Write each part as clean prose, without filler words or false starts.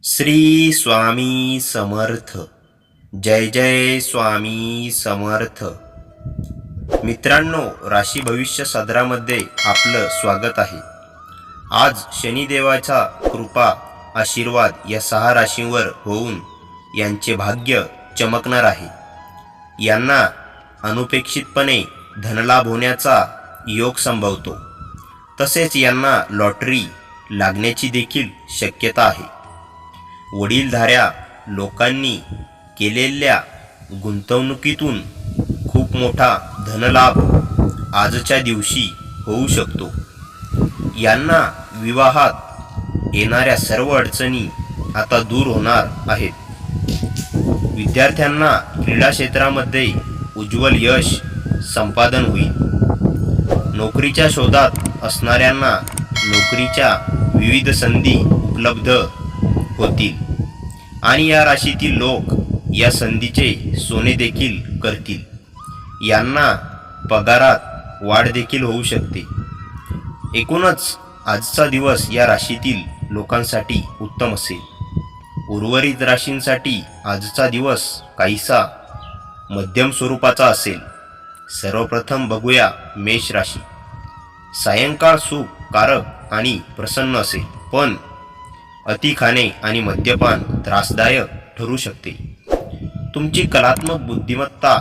श्री स्वामी समर्थ. जय जय स्वामी समर्थ. मित्रांनो, राशी भविष्य सदरामध्ये आपलं स्वागत आहे. आज शनिदेवाचा कृपा आशीर्वाद या 6 राशींवर होऊन यांचे भाग्य चमकणार आहे. यांना अनपेक्षितपणे धनलाभ होण्याचा योग संभवतो. तसेच यांना लॉटरी लागण्याची देखील शक्यता आहे. वडीलधाऱ्या लोकांनी केलेल्या गुंतवणुकीतून खूप मोठा धनलाभ आजच्या दिवशी होऊ शकतो. यांना विवाहात येणाऱ्या सर्व अडचणी आता दूर होणार आहेत. विद्यार्थ्यांना क्रीडा क्षेत्रामध्ये उज्ज्वल यश संपादन होईल. नोकरीच्या शोधात असणाऱ्यांना नोकरीच्या विविध संधी उपलब्ध होतील आणि या राशीतील लोक या संधीचे सोने देखील करतील. यांना पगारात वाढ देखील होऊ शकते. एकूणच आजचा दिवस या राशीतील लोकांसाठी उत्तम असेल. उर्वरित राशींसाठी आजचा दिवस काहीसा मध्यम स्वरूपाचा असेल. सर्वप्रथम बघूया मेष राशी. सायंकाळ सुखकारक आणि प्रसन्न असेल, पण अति खाणे आणि मद्यपान त्रासदायक ठरू शकते. तुमची कलात्मक बुद्धिमत्ता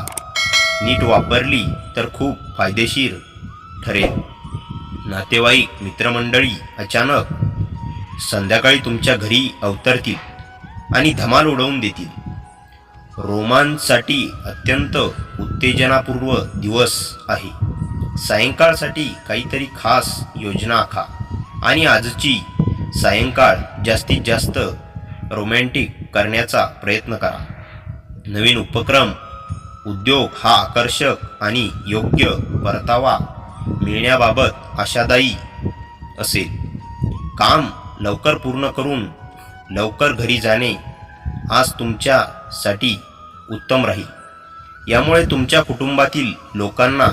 नीट वापरली तर खूप फायदेशीर ठरेल. नातेवाईक मित्रमंडळी अचानक संध्याकाळी तुमच्या घरी अवतरतील आणि धमाल उडवून देतील. रोमांससाठी अत्यंत उत्तेजनापूर्व दिवस आहे. सायंकाळसाठी काहीतरी खास योजना आखा आणि आजची सायंकाळ जास्तीत जास्त रोमॅन्टिक करण्याचा प्रयत्न करा. नवीन उपक्रम उद्योग हा आकर्षक आणि योग्य परतावा मिळण्याबाबत आशादायी असेल. काम लवकर पूर्ण करून लवकर घरी जाणे आज तुमच्यासाठी उत्तम राहील. यामुळे तुमच्या कुटुंबातील लोकांना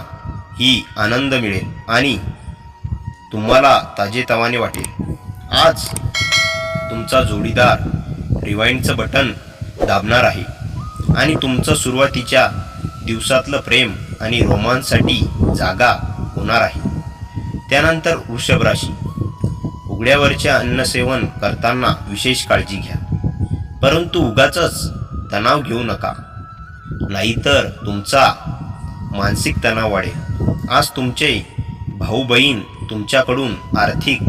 ही आनंद मिळेल आणि तुम्हाला ताजेतवाने वाटेल. आज तुमचा जोडीदार रिवाइंडचं बटन दाबणार आहे आणि तुमचं सुरुवातीच्या दिवसातलं प्रेम आणि रोमांससाठी जागा होणार आहे. त्यानंतर वृषभ राशी. उघड्यावरच्या अन्नसेवन करताना विशेष काळजी घ्या, परंतु उगाचच तणाव घेऊ नका, नाहीतर तुमचा मानसिक तणाव वाढेल. आज तुमचे भाऊ बहीण तुमच्याकडून आर्थिक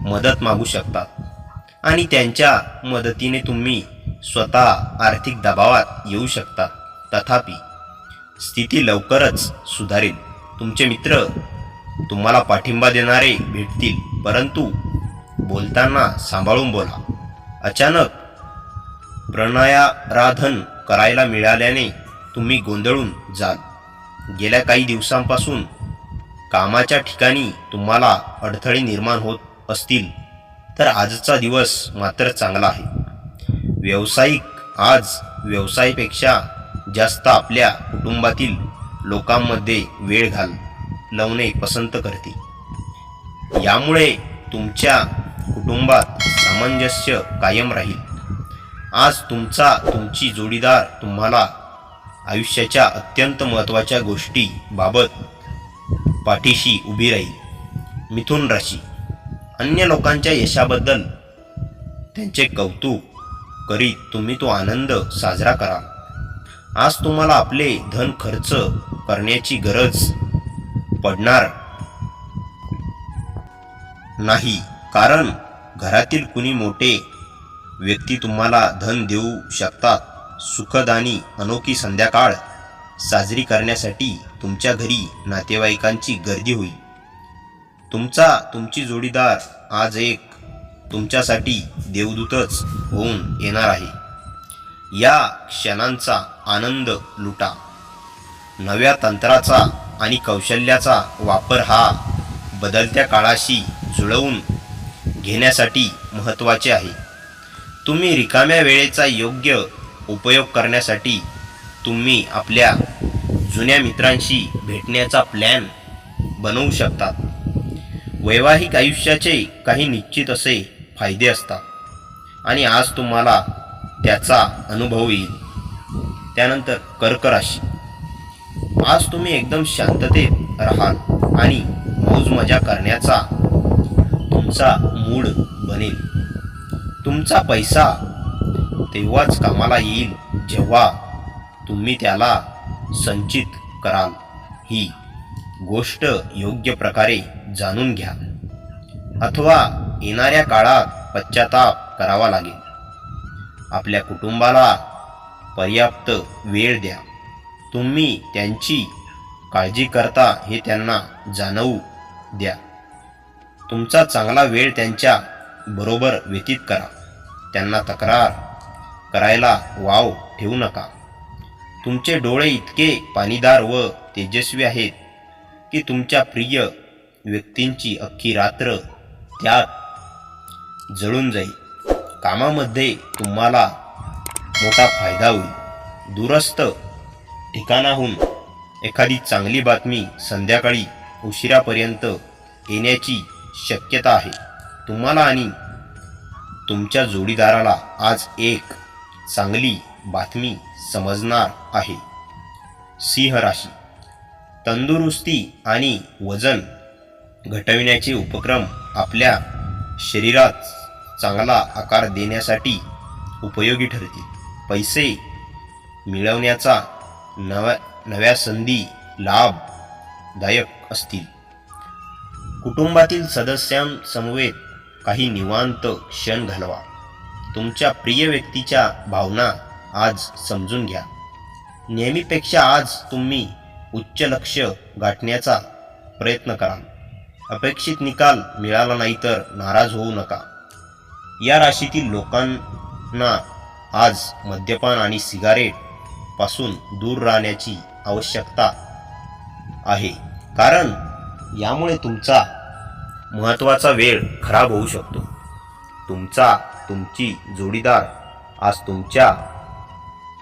मदत मागू शकतात आणि त्यांच्या मदतीने तुम्ही स्वतः आर्थिक दबावात येऊ शकता. तथापि स्थिती लवकरच सुधारेल. तुमचे मित्र तुम्हाला पाठिंबा देणारे भेटतील, परंतु बोलताना सांभाळून बोला. अचानक प्रणयाराधन करायला मिळाल्याने तुम्ही गोंधळून जाल. गेल्या काही दिवसांपासून कामाच्या ठिकाणी तुम्हाला अडथळे निर्माण होत असतील तर आजचा दिवस मात्र चांगला आहे. आज व्यवसायापेक्षा जास्त आपल्या कुटुंबातील लोकांमध्ये वेळ घालवणे पसंत करते. यामुळे तुमच्या कुटुंबात सामंजस्य कायम राहील. आज तुमची जोडीदार तुम्हाला आयुष्याच्या अत्यंत महत्त्वाच्या गोष्टीबाबत पाठीशी उभी राहील. मिथुन राशी. अन्य लोकांच्या यशाबद्दल त्यांचे कौतुक करीत तुम्ही तो आनंद साजरा करा. आज तुम्हाला आपले धन खर्च करण्याची गरज पडणार नाही, कारण घरातील कुणी मोठे व्यक्ती तुम्हाला धन देऊ शकतात. सुखद आणि अनोखी संध्याकाळ साजरी करण्यासाठी तुमच्या घरी नातेवाईकांची गर्दी होईल. तुमची जोडीदार आज एक तुमच्यासाठी देवदूतच होऊन येणार आहे. या क्षणांचा आनंद लुटा. नव्या तंत्राचा आणि कौशल्याचा वापर हा बदलत्या काळाशी जुळवून घेण्यासाठी महत्त्वाचे आहे. तुम्ही रिकाम्या वेळेचा योग्य उपयोग करण्यासाठी तुम्ही आपल्या जुन्या मित्रांशी भेटण्याचा प्लॅन बनवू शकता. वैवाहिक आयुष्याचे काही निश्चित असे फायदे असतात आणि आज तुम्हाला त्याचा अनुभव येईल. त्यानंतर कर्क राशी. आज तुम्ही एकदम शांततेत राहाल आणि मौज मजा करण्याचा तुमचा मूड बनेल. तुमचा पैसा तेव्हाच कामाला येईल जेव्हा तुम्ही त्याला संचित कराल. ही गोष्ट योग्य प्रकारे जाणून घ्या, अथवा येणाऱ्या काळात पश्चाताप करावा लागेल. आपल्या कुटुंबाला पर्याप्त वेळ द्या. तुम्ही त्यांची काळजी करता हे त्यांना जाणवू द्या. तुमचा चांगला वेळ त्यांच्या बरोबर व्यतीत करा. त्यांना तक्रार करायला वाव ठेवू नका. तुमचे डोळे इतके पाणीदार व तेजस्वी आहेत की तुमच्या प्रिय व्यक्तींची अख्खी रात्र त्यात जळून जाईल. कामामध्ये तुम्हाला मोठा फायदा होईल. दूरस्थ ठिकाणाहून एखादी चांगली बातमी संध्याकाळी उशिरापर्यंत येण्याची शक्यता आहे. तुम्हाला आणि तुमच्या जोडीदाराला आज एक चांगली बातमी समजणार आहे. सिंह राशी. तंदुरुस्ती आणि वजन घटविण्याचे उपक्रम आपल्या शरीरात चांगला आकार देण्यासाठी उपयोगी ठरतील. पैसे मिळवण्याचा नव्या संधी लाभदायक असतील. कुटुंबातील सदस्यांसमवेत काही निवांत क्षण घालवा. तुमच्या प्रिय व्यक्तीच्या भावना आज समजून घ्या. नेहमीपेक्षा आज तुम्ही उच्च लक्ष्य गाठण्याचा प्रयत्न कराल. अपेक्षित निकाल मिळाला नाही तर नाराज होऊ नका. या राशीतील लोकांना आज मद्यपान आणि सिगारेट पासून दूर राहण्याची आवश्यकता आहे, कारण यामुळे तुमचा महत्त्वाचा वेळ खराब होऊ शकतो. तुमची जोडीदार आज तुमच्या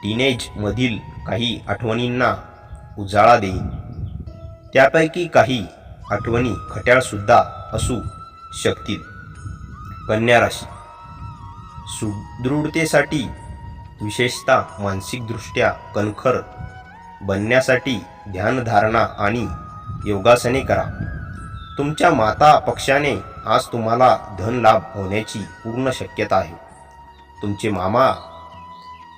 टीनेजमधील काही आठवणींना उजाळा देईल. त्यापैकी काही आठवणी खट्याळसुद्धा असू शकतील. कन्या राशी. सुदृढतेसाठी, विशेषतः मानसिकदृष्ट्या कणखर बनण्यासाठी ध्यानधारणा आणि योगासने करा. तुमच्या माता पक्षाने आज तुम्हाला धन लाभ होण्याची पूर्ण शक्यता आहे. तुमचे मामा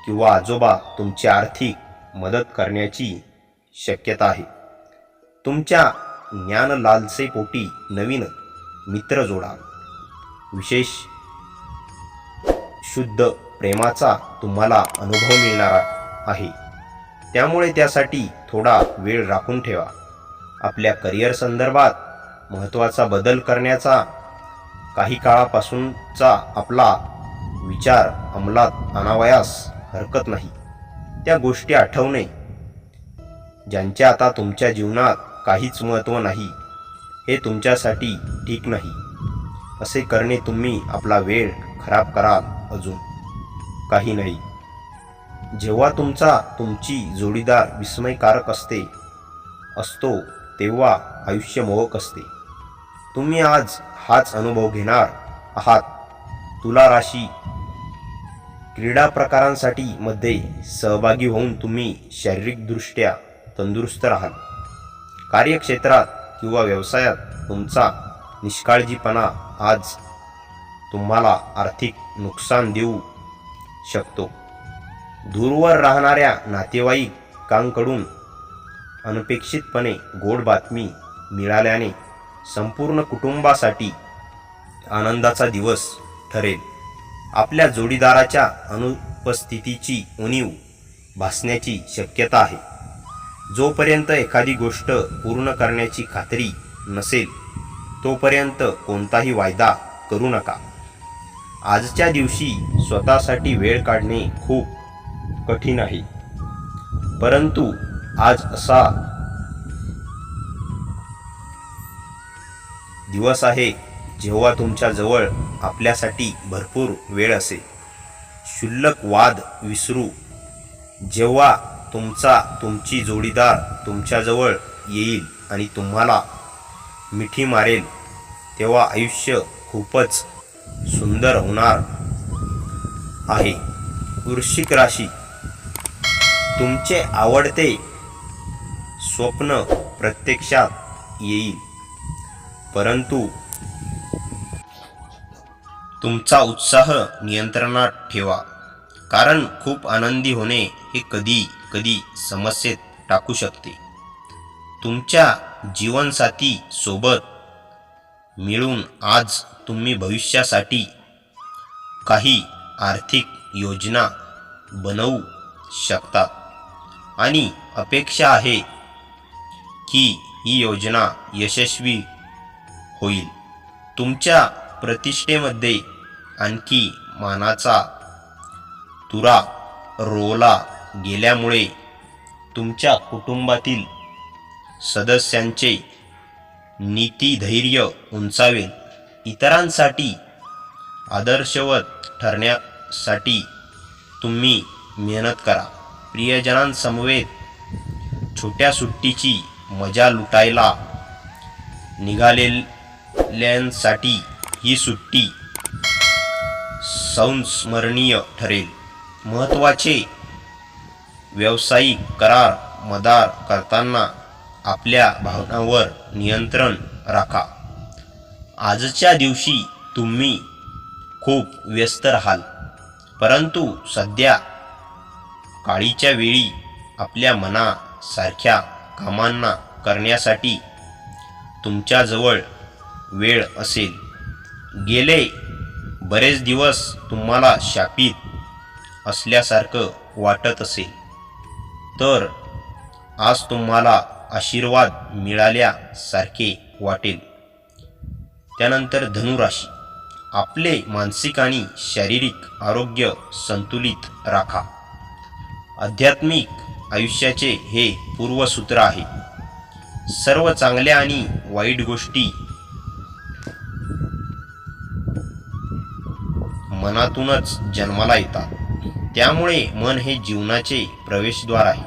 किंवा आजोबा तुमची आर्थिक मदत करण्याची शक्यता आहे. तुमच्या ज्ञानलालसेपोटी नवीन मित्र जोडा. विशेष शुद्ध प्रेमाचा तुम्हाला अनुभव मिळणार आहे, त्यामुळे त्यासाठी थोडा वेळ राखून ठेवा. आपल्या करिअर संदर्भात महत्त्वाचा बदल करण्याचा काही काळापासूनचा आपला विचार अंमलात आणावयास हरकत नाही. त्या गोष्टी आठवणे ज्यांचे आता तुमच्या जीवनात काहीच महत्त्व नाही, हे तुमच्यासाठी ठीक नाही. असे करणे तुम्ही आपला वेळ खराब कराल, अजून काही नाही. जेव्हा तुमची जोडीदार विस्मयकारक असतो तेव्हा आयुष्य मोहक असते. तुम्ही आज हाच अनुभव घेणार आहात. तुला राशी. क्रीडा प्रकारांसाठी मध्ये सहभागी होऊन तुम्ही शारीरिकदृष्ट्या तंदुरुस्त राहाल. कार्यक्षेत्रात किंवा व्यवसायात तुमचा निष्काळजीपणा आज तुम्हाला आर्थिक नुकसान देऊ शकतो. दूरवर राहणाऱ्या नातेवाईकांकडून अनपेक्षितपणे गोड बातमी मिळाल्याने संपूर्ण कुटुंबासाठी आनंदाचा दिवस ठरेल. आपल्या जोडीदाराच्या अनुपस्थितीची उणीव भासण्याची शक्यता आहे. जोपर्यंत एखादी गोष्ट पूर्ण करण्याची खात्री नसेल तोपर्यंत कोणताही वायदा करू नका. आजच्या दिवशी स्वतःसाठी वेळ काढणे खूप कठीण आहे, परंतु आज असा दिवस आहे जेव्हा तुमच्या जवळ आपल्यासाठी भरपूर वेळ असेल. क्षुल्लक वाद विसरू. जेव्हा तुमची जोडीदार तुमच्याजवळ येईल आणि तुम्हाला मिठी मारेल तेव्हा आयुष्य खूपच सुंदर होणार आहे. वृश्चिक राशी, तुमचे आवडते स्वप्न प्रत्यक्षात येईल, परंतु तुमचा उत्साह नियंत्रणात ठेवा, कारण खूप आनंदी होणे हे कधी कधी समस्येत टाकू शकते. तुमच्या जीवनसाथी सोबत मिळून आज तुम्ही भविष्यासाठी काही आर्थिक योजना बनवू शकता आणि अपेक्षा आहे की ही योजना यशस्वी होईल. तुमच्या प्रतिष्ठेमध्ये आणखी मानाचा तुरा रोवला गेल्यामुळे तुमच्या कुटुंबातील सदस्यांचे नीतिधैर्य उंचावेल. इतरांसाठी आदर्शवत ठरण्यासाठी तुम्ही मेहनत करा. प्रियजनांसमवेत छोट्या सुट्टीची मजा लुटायला निघालेल्यांसाठी ही सुट्टी संस्मरणीय ठरेल. महत्त्वाचे व्यावसायिक करार मदार करताना आपल्या भावनांवर नियंत्रण राखा. आजच्या दिवशी तुम्ही खूप व्यस्त राहाल, परंतु सध्या काळीच्या वेळी आपल्या मनासारख्या कामांना करण्यासाठी तुमच्याजवळ वेळ असेल. गेले बरेच दिवस तुम्हाला शापित असल्यासारखं वाटत असेल, तर आज तुम्हाला आशीर्वाद मिळाल्यासारखे वाटेल. त्यानंतर धनुराशी, आपले मानसिक आणि शारीरिक आरोग्य संतुलित राखा. आध्यात्मिक आयुष्याचे हे पूर्वसूत्र आहे. सर्व चांगल्या आणि वाईट गोष्टी मनातूनच जन्माला येतात. त्यामुळे मन हे जीवनाचे प्रवेशद्वार आहे.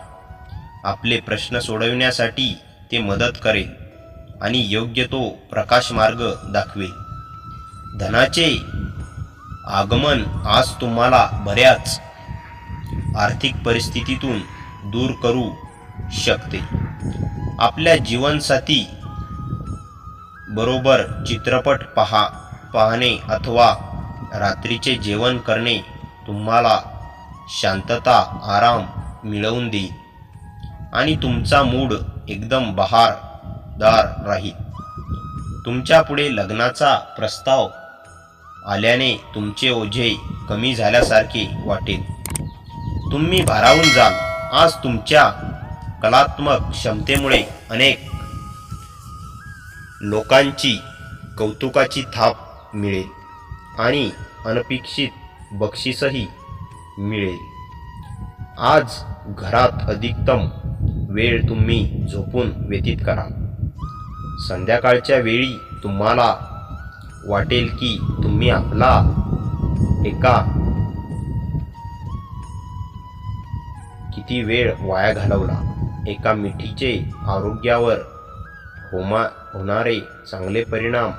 आपले प्रश्न सोडविण्यासाठी ते मदत करेल आणि योग्य तो प्रकाश मार्ग दाखवेल. धनाचे आगमन आज तुम्हाला बऱ्याच आर्थिक परिस्थितीतून दूर करू शकते. आपल्या जीवनसाथी बरोबर चित्रपट पाहणे अथवा रात्रीचे जेवण करणे तुम्हाला शांतता आराम मिळवून देईल आणि तुमचा मूड एकदम बहारदार राहील. तुमच्या पुढे लग्नाचा प्रस्ताव आल्याने तुमचे ओझे कमी झाल्यासारखे वाटेल. तुम्ही भारावून जाल. आज तुमच्या कलात्मक क्षमतेमुळे अनेक लोकांची कौतुकाची थाप मिळेल आणि अनपेक्षित बक्षीसही मिळेल. आज घरात अधिकतम वेळ तुम्ही झोपून व्यतीत करा. संध्याकाळच्या वेळी तुम्हाला वाटेल की तुम्ही आपला एका किती वेळ वाया घालवला. एका मिठीचे आरोग्यावर होणारे चांगले परिणाम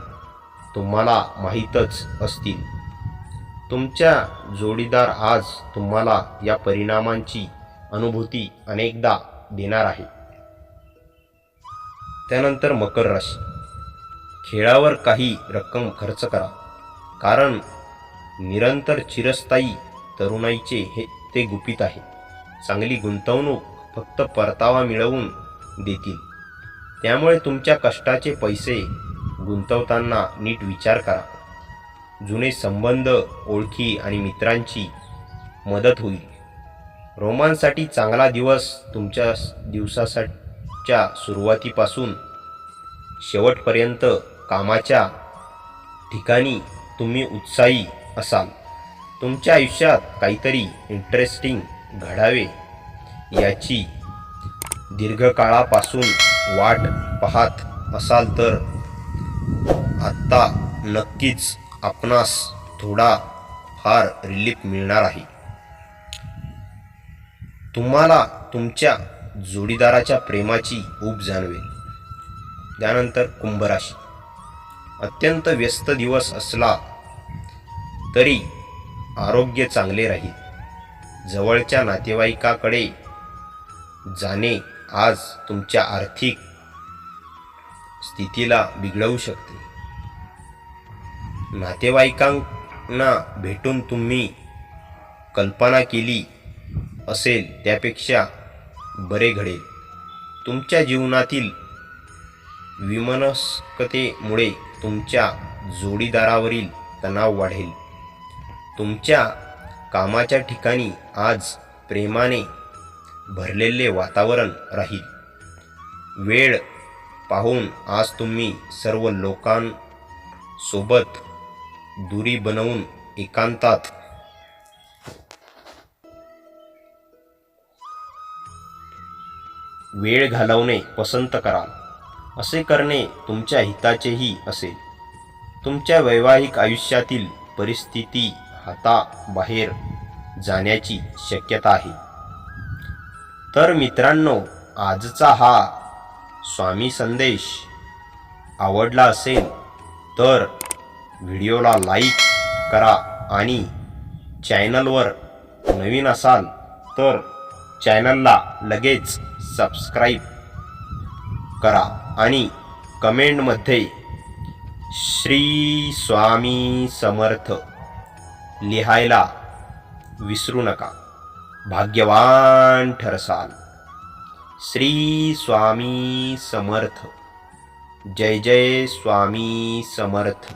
तुम्हाला माहीतच असतील. तुमच्या जोडीदार आज तुम्हाला या परिणामांची अनुभूती अनेकदा देणार आहे. त्यानंतर मकर राशी, खेळावर काही रक्कम खर्च करा, कारण निरंतर चिरस्थायी तरुणाईचे ते गुपित आहे. चांगली गुंतवणूक फक्त परतावा मिळवून देतील. त्यामुळे तुमच्या कष्टाचे पैसे गुंतवताना नीट विचार करा. जुने संबंध, ओळखी आणि मित्रांची मदत होईल. रोमांससाठी चांगला दिवस. तुमच्या दिवसाच्या सुरुवातीपासून शेवटपर्यंत कामाच्या ठिकाणी तुम्ही उत्साही असाल. तुमच्या आयुष्यात काहीतरी इंटरेस्टिंग घडावे याची दीर्घकाळापासून वाट पाहत असाल तर आत्ता नक्कीच आपणास थोडा फार रिलीफ मिळणार आहे. तुम्हाला तुमच्या जोडीदाराच्या प्रेमाची ऊब जाणवेल. त्यानंतर कुंभ राशी, अत्यंत व्यस्त दिवस असला तरी आरोग्य चांगले राहील. जवळच्या नातेवाईकाकडे जाणे आज तुमच्या आर्थिक स्थितीला बिघडवू शकते. नातेवाईकांना भेटून तुम्ही कल्पना केली असेल त्यापेक्षा बरे घडेल. तुमच्या जीवनातील विमनस्कतेमुळे तुमच्या जोडीदारावरील तणाव वाढेल. तुमच्या कामाच्या ठिकाणी आज प्रेमाने भरलेले वातावरण राहील. वेळ पाहून आज तुम्ही सर्व लोकांसोबत दूरी बनवून एकांतात वेळ घालवणे पसंत कराल. असे करणे तुमच्या हिताचेही असेल. तुमच्या वैवाहिक आयुष्यातील परिस्थिती हाताबाहेर जाण्याची शक्यता आहे. तर मित्रांनो, आजचा हा स्वामी संदेश आवडला असेल तर व्हिडिओला लाईक करा आणि चॅनलवर नवीन असाल तर चॅनलला लगेच सबस्क्राईब करा आणि कमेंटमध्ये श्री स्वामी समर्थ लिहायला विसरू नका. भाग्यवान ठरसाल. श्री स्वामी समर्थ. जय जय स्वामी समर्थ.